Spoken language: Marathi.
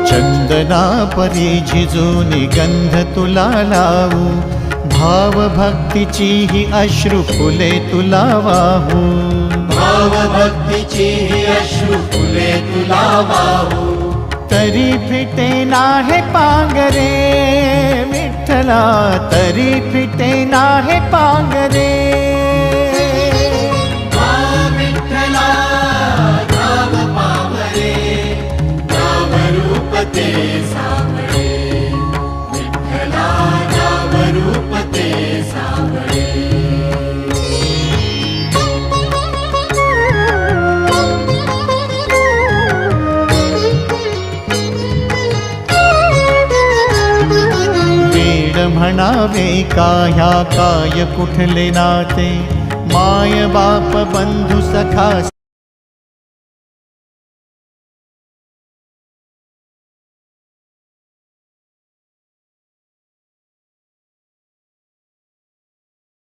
चंदना परी झिजूनी गंध तुला लावू, भाव भक्तीची ही अश्रु फुले तुला वाहू, भाव भक्तीची ही अश्रु फुले तुला वाहू। तरी फिटे नाहे पांगरे विठ्ठला, तरी फिटे नाहे पांगरे। विठ्ठला नाम पावरे, नाम रूप ते सावळे, विठ्ठला नाम रूप ते सावळे। म्हणावे काह्या काय कुठले नाते, माय बाप बंधु सखा